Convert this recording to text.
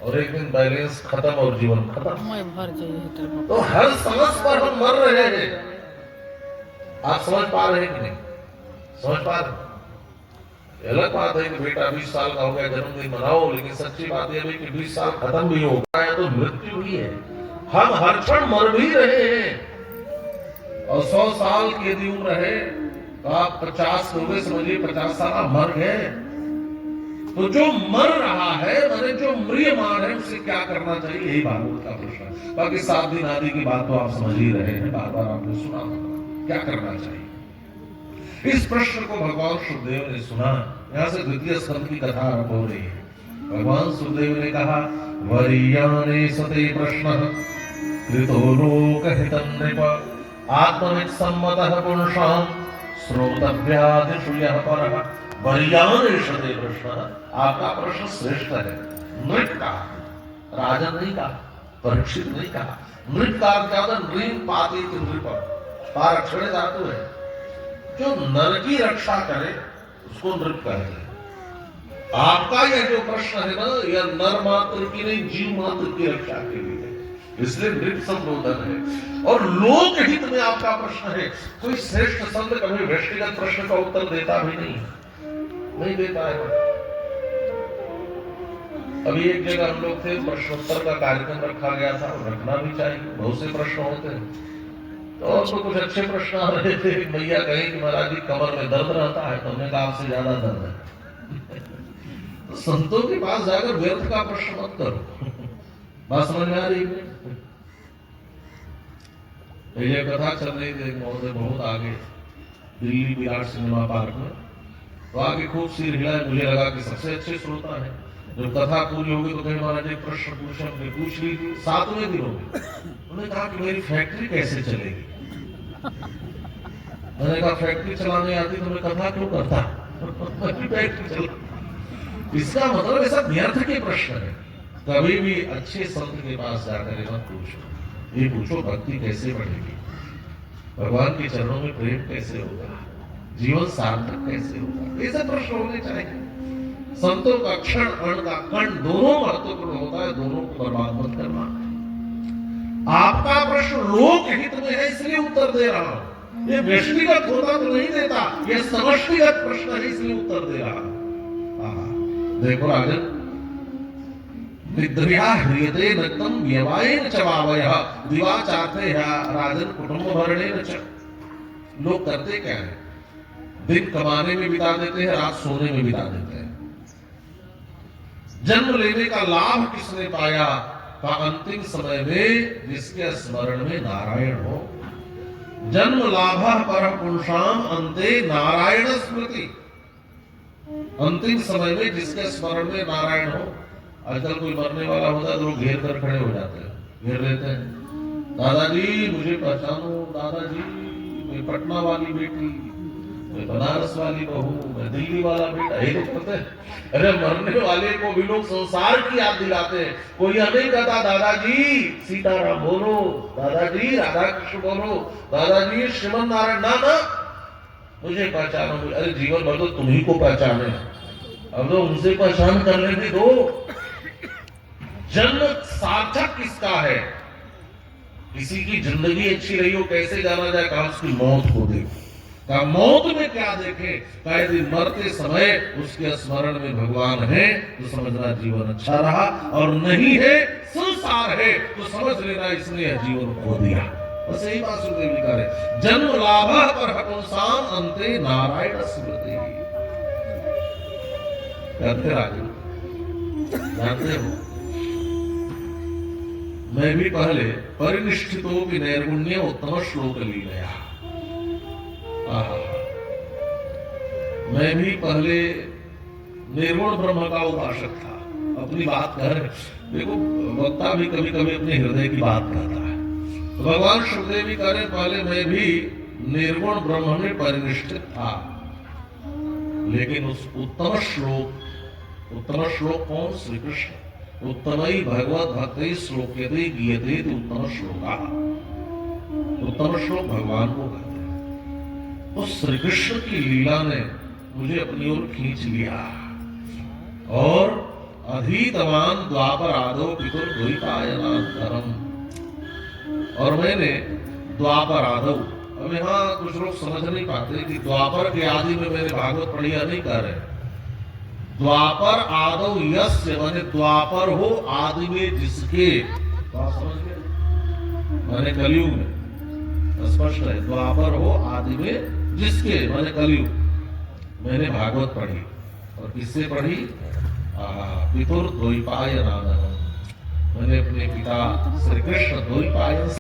और एक दिन बैलेंस खत्म और जीवन खत्म। मैं भर जाइए तो हर सांस पर हम मर रहे हैं। आप समझ पा रहे हैं कि नहीं? समझ पा रहे? अलग बात है कि बेटा 20 साल का हो गया, जन्मदिन मनाओ, लेकिन सच्ची बात यह है कि 20 साल खत्म भी हो गया तो मृत्यु भी है। हम हर क्षण मर भी रहे हैं। और 100 साल की यदि उम्र है तो आप 50 हो गए, समझिए 50 साल आप मर गए। तो जो मर रहा है, मैंने जो म्रियमान है, उसे क्या करना चाहिए, यही भागवत का प्रश्न है। बाकी 7 दिन आदि की बात तो आप समझ ही रहे हैं, बार बार आपने सुना होगा। क्या करना चाहिए, इस प्रश्न को भगवान सुखदेव ने सुना। यहां से द्वितीय स्कंद की कथा आरंभ हो रही है। भगवान सुखदेव ने कहा, वरीयाने सते प्रश्न कृतो लोक हितं नृप आत्मवित् सम्मतः पुरुषां श्रोतव्यादिषु यः परः। वरीयाने सते प्रश्न, आपका प्रश्न श्रेष्ठ है। नृप का, राजन नहीं कहा, परीक्षित नहीं कहा। नृप का क्या होता है? नृप पातित नृप, पारक्षण धातु है। जो नर की रक्षा करे उसको नृप कहते हैं। आपका यह जो प्रश्न है ना, यह नर मात्र की नहीं, जीव मात्र की रक्षा के लिए है, इसलिए नृप संबोधन है। और लोक हित में आपका प्रश्न है। कोई श्रेष्ठ संत कभी व्यक्तिगत प्रश्न का उत्तर देता भी नहीं देता है। अभी एक जगह हम लोग थे, प्रश्नोत्तर का कार्यक्रम रखा गया था, रखना भी चाहिए, बहुत से प्रश्न होते हैं। तो उसको कुछ अच्छे प्रश्न आ रहे थे। भैया कहे कि महाराज जी कमर में दर्द रहता है, तो हमने कहा आपसे ज्यादा दर्द है। तो संतों के पास जाकर व्यर्थ का प्रश्न मत करो। बात समझ में आ रही है? ये कथा चल रही थी, महोदय बहुत आगे दिल्ली विराट सिनेमा पार्क में, तो आगे खूब सिर हिलाए। मुझे लगा कि सबसे अच्छे श्रोता है। जब कथा पूरी होगी तो कहीं महाराज एक प्रश्न पूछा, हमने पूछ ली थी 7वें दिन हो गए। उन्होंने कहा कि मेरी फैक्ट्री कैसे चलेगी। मैंने कहा फैक्ट्री चलाने आती तो मैं कथा क्यों करता। फैक्ट्री चला, इसका मतलब ऐसा व्यर्थ के प्रश्न है। कभी भी अच्छे संत के पास जाकर मत पूछो, ये पूछो भक्ति कैसे बढ़ेगी, भगवान के चरणों में प्रेम कैसे होगा, जीवन सार्थक कैसे होगा, ऐसे प्रश्न होने चाहिए। संतों का क्षण अण का कण दोनों महत्वपूर्ण होता है, दोनों को बर्बाद मत करना। आपका प्रश्न लोक हित में है इसलिए उत्तर दे रहा हूं, ये व्यक्तिगत होता तो नहीं देता, ये समष्टिगत प्रश्न है इसलिए उत्तर दे रहा हूं। देखो राजन, निद्रया ह्रियते नक्तम व्यवायेन च वावयः दिवाचार्थे राजन कुटुंब भरणेन च। लोग करते क्या है, दिन कमाने में बिता देते हैं, रात सोने में बिता देते हैं। जन्म लेने का लाभ किसने पाया? का अंतिम समय में जिसके स्मरण में नारायण हो। जन्म लाभ पर पुरुषाम अंते नारायण स्मृति। अंतिम समय में जिसके स्मरण में नारायण हो। आजकल कोई मरने वाला होता है तो लोग घेर कर खड़े हो जाते हैं, घेर लेते हैं। दादाजी मुझे पहचानो, दादाजी मैं पटना वाली बेटी, मैं बनारस वाली बहू, मैं दिल्ली वाला बेटा। ये लोग पता है, अरे मरने वाले को भी लोग संसार की याद दिलाते हैं। कोई हमें कहता दादाजी सीताराम बोलो, दादाजी राधा कृष्ण बोलो, दादाजी श्रीमन नारायण, ना मुझे पहचानो। अरे जीवन भर तो तुम्ही को पहचाने, अब तो उनसे पहचान कर लेने दो। जन्म सार्थक किसका है? किसी की जिंदगी अच्छी रही हो कैसे जाना जाए? कहा उसकी मौत को देखो, का मौत में क्या देखे? यदि मरते समय उसके स्मरण में भगवान है तो समझना जीवन अच्छा रहा, और नहीं है संसार है तो समझ लेना इसने जीवन खो दिया। बस यही बात सुखदेव जी कह रहे। जन्म लाभ पर हपुंसाम अंते नारायण स्मृति। करते राजन, जानते हो मैं भी पहले परिनिष्ठितों की नैर्गुण्य उत्तम श्लोक लीलया, मैं भी पहले निर्गुण ब्रह्म का उपासक था। अपनी बात कह रहे, देखो वक्ता भी कभी कभी अपने हृदय की बात कहता है। तो भगवान सुखदेव भी कह रहे पहले मैं भी निर्गुण ब्रह्म में परिनिष्ठित था, लेकिन उस उत्तम श्लोक कौन? श्री कृष्ण। उत्तमई भगवत भक्ति श्लोक्यते गीयते उत्तम श्लोका। उत्तम श्लोक भगवान को कहते हैं। उस श्री कृष्ण की लीला ने मुझे अपनी ओर खींच लिया और अधीतवान द्वापर आदो पितुर द्वैपायनान्तरम। और मैंने द्वापर आदो, अब यहाँ कुछ लोग समझ नहीं पाते कि द्वापर के आदि में मैंने भागवत पढ़ी या नहीं कर रहे। द्वापर आदो यस्य, माने द्वापर हो आदि में जिसके, बात समझ गए, माने कलयुग में स्पष्ट है, द्वापर हो आदि में जिसके माने कलयुग। मैंने भागवत पढ़ी और किससे पढ़ी? पितुर द्वैपायनान्तरम, मैंने अपने पिता श्री कृष्ण द्वैपायन